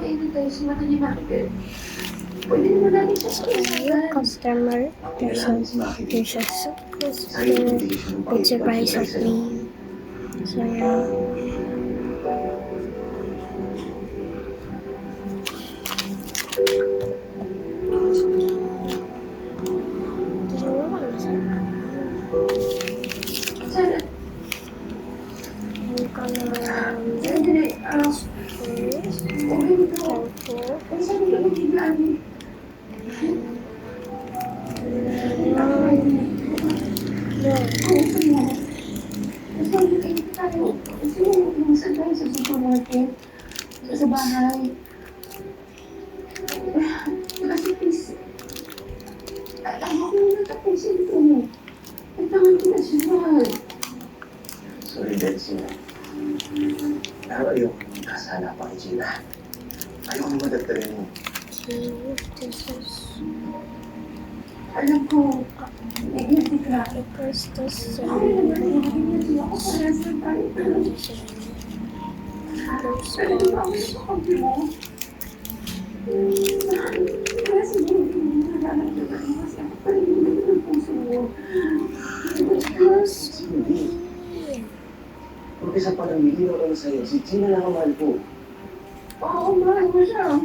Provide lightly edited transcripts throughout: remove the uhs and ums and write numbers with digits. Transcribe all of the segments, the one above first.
makakainin tayo sa mata ni Maribel. Pwede naman natin siya sa Customer versus with surprise of me. So yeah. Sana. Yung kanan. Hindi, okay dito. Ay, sabi ko, nagiglaan mo. Sa bahay. Kasi please, alam ko na natapusin ko mo. Ay, tangan ko na siya. Sorry, Betsy. Pero ayoko kasala pa kay Gina. Ayoko na madagdagan mo. Alam ko, nag-iisip ka. Ako na nag-iisip ako para sa tayo. Pero di ba ako sa kampi mo? Kaya siguro hindi nararamdaman mo kasi ako pa rin yung ng puso mo. Hindi. Umpisa pa lang, hindi ako na sa'yo. Si Gina lang ang mahal ko. Oo, mahal mo siya.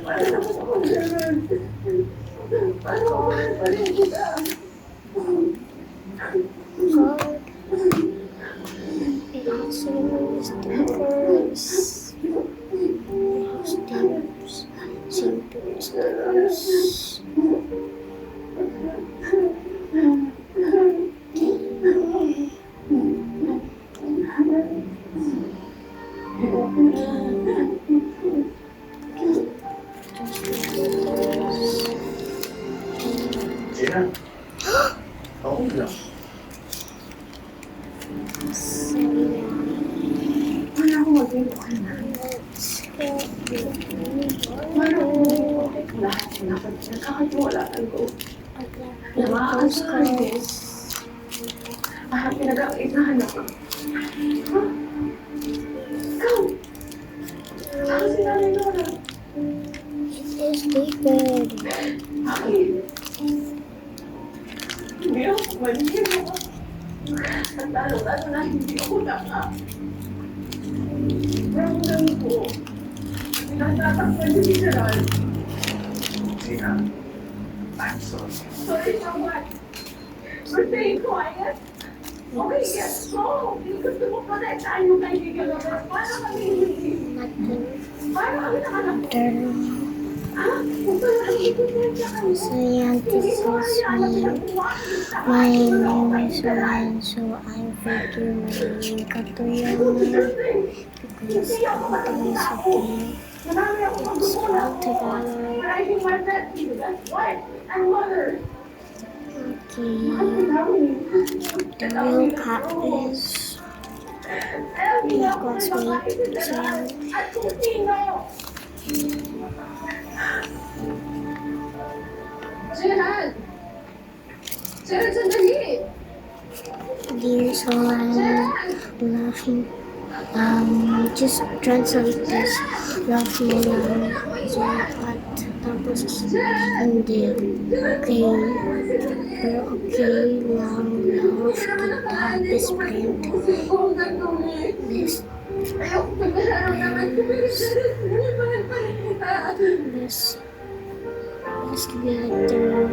Para naman ako naman. Para ako pa rin kita. Gina? Oo na. Wala akong magiging ka na. Wala akong magiging lahat na nagkakatiwalaan ko. Na maaasahan ko. Parang pinag-aisahan ako. Ha? Ikaw? Saka si Nanay Nora? It's David. Bakit? Hindi ako manira. At lalo-lalo na hindi ako naka. Ramdam ko. Natatakpan si Gerald. Gina, I'm sorry. Sorry so much. For staying quiet. Okay, yes, go. Gusto mo pa na tayo kaibigan na. Paano kami hindi? Paano kami nakalapit? Ah, kung paano kami hindi kami? So yeah, this is me. My name is Ryan, so I'm figuring Katuyan because everything is okay. Marami ako magkukulang ko. Maraming mandat. That's wife and mother. Okay, the real cat is my classmate, so Gerald! Gerald, sandali! these are laughing. Just translate this laugh mo lang at tapos hindi okay pero okay lang laugh kita best friend best best letter.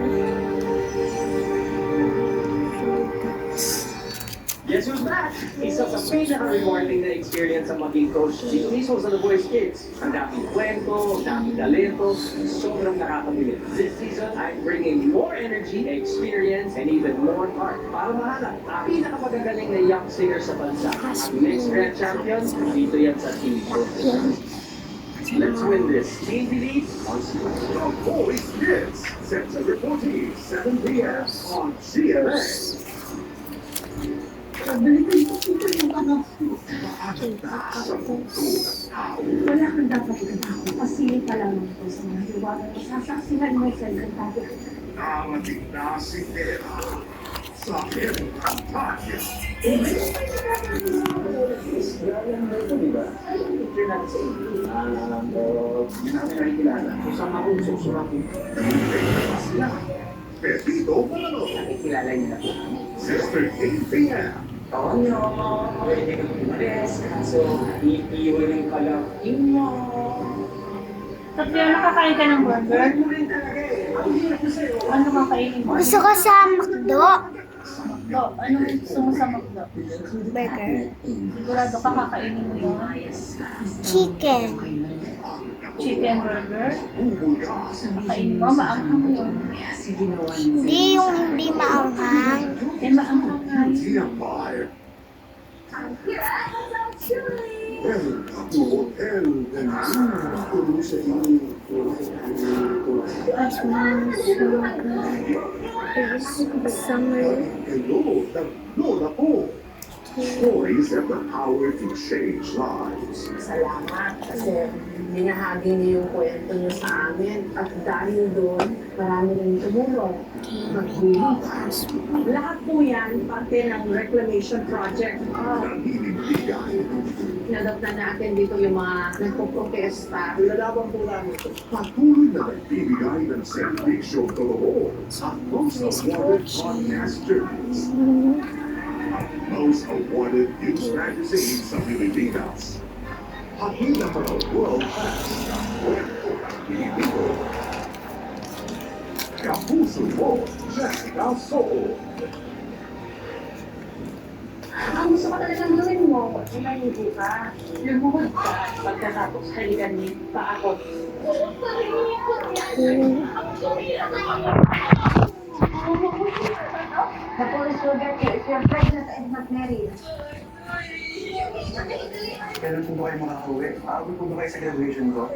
Guess who's back? Isa sa pinaka-rewarding na experience ang maging coach dito mismo sa The Voice Kids. Ang daming kwento, ang daming talento, sobrang nakakabilib. This season, I'm bringing more energy, experience, and even more heart para mahanap ang pinakamagagaling na young singer sa bansa. Ang next grand champion, dito yan sa Team Pro. Let's win this. Team Believe on The Voice Kids, September 14, 7 p.m. on CMS. Balikan ko dito yung anak ko. Wala kang dapat ganahan. Pasili pa lang ito sa mga hiwaga. Sasaksihan mo sa ganda. Namating na si Vera. Suck in and touch it. Pepito Manalo. Kilala niyo na po. Sister 8 p.m. Tonyo, pwede kang umalis, kaso iiwan yung kalapin mo. Tatlo, nakakain ka ng burger? Mo rin talaga eh. Ang hirap ko sa'yo. Ano kakainin mo? Gusto ko sa McDo. Anong gusto mo sa McDo? Burger. Sigurado ka kakainin mo yun? Chicken. Chicken burger? Kakainin mo, maanghang mo yun. Hindi yung hindi maanghang. Eh, maanghang nga yun. The Empire. As one sugar is summer. Lola po. Stories have the power to change lives. Salamat kasi binahagi niyo yung kwento niyo sa amin at dahil doon, marami rin tumulong. Magliligtas. Lahat po yan parte ng reclamation project. Nanginibigay. Nadap na natin dito yung mga nagpo-protesta. Ilalaban po namin ito. Patuloy na nagbibigay ng servisyo totoo sa most awarded broadcast journalists. Most awarded news magazine sa Pilipinas. Hatid ang mga world-class na kwento ng Pilipino. Kapuso mo, Jessica Soho. Ang gusto ko talagang gawin mo, hindi ka. Lumuhod ka, pagkatapos halikan niyo pa ako. The police will get you if you're pregnant and not married. Kailan po ba kayo makakauwi? Aabot po ba kayo sa graduation ko?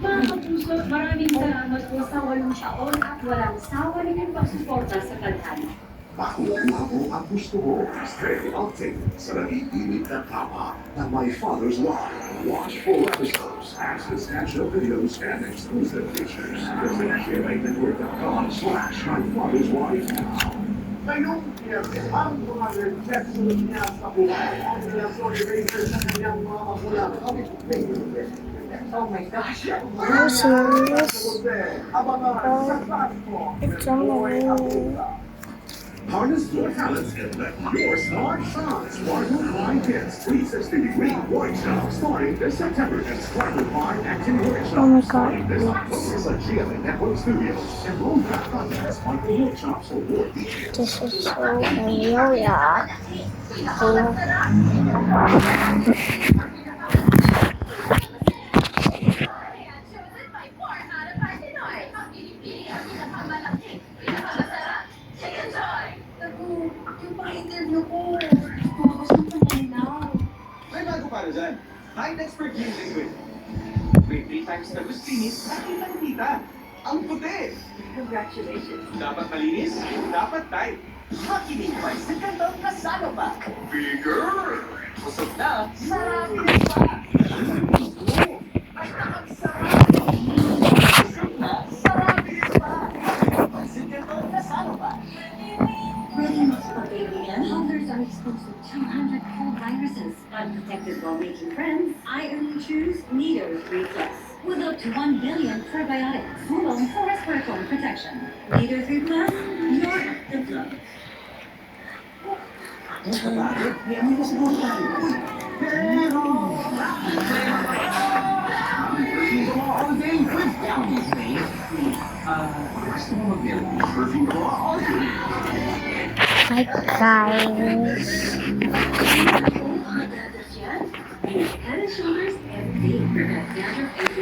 Mga kapuso, maraming salamat po sa 8 taon at walang sawa rin pagsuporta sa kalsada. Makukuha mo ang gusto mo. Steady outing sa nagiginig na tama ng My Father's Wife. Watch full episodes, access national videos, and exclusive features. Visit GMAnetwork.com/My Father's Wife now. Ngayong Biyernes, ang mga nagsusunod niya sa buhay ang relasyon sa kanyang mga magulang. Oh my gosh. Oh, serious? Abangan sa platform. It's on. Harness your talents and let your star shine. Sparkle Prime Kids 360-degree workshop starting this September and Sparkle Prime Acting Workshop Oh my God. starting this October sa GMA Network Studios. Enroll back on at Sparkle Workshops award each year. This is so familiar. May bago para dyan. High expert clean liquid. May 3 times na gustinis, nakita. Ang puti! Congratulations. Dapat malinis, dapat tight. Makinig pa sa kantong kasano pa. Bigger! Busog na, marami rin pa. Basta ang sarap. Busog na, marami rin pa. Sa kantong kasano pa. Mothers are exposed to 200 cold viruses. Unprotected while making friends, I only choose Nido 3 Plus. With up to 1 billion probiotics, full-on for respiratory protection. Nido 3 Plus, you're the plug. May amigo siguro tayo. Pero... all day with Bounty's name. Gusto mo mag-build Perfume ko all day. Hi guys. Head and shoulders every day. Prevent dandruff and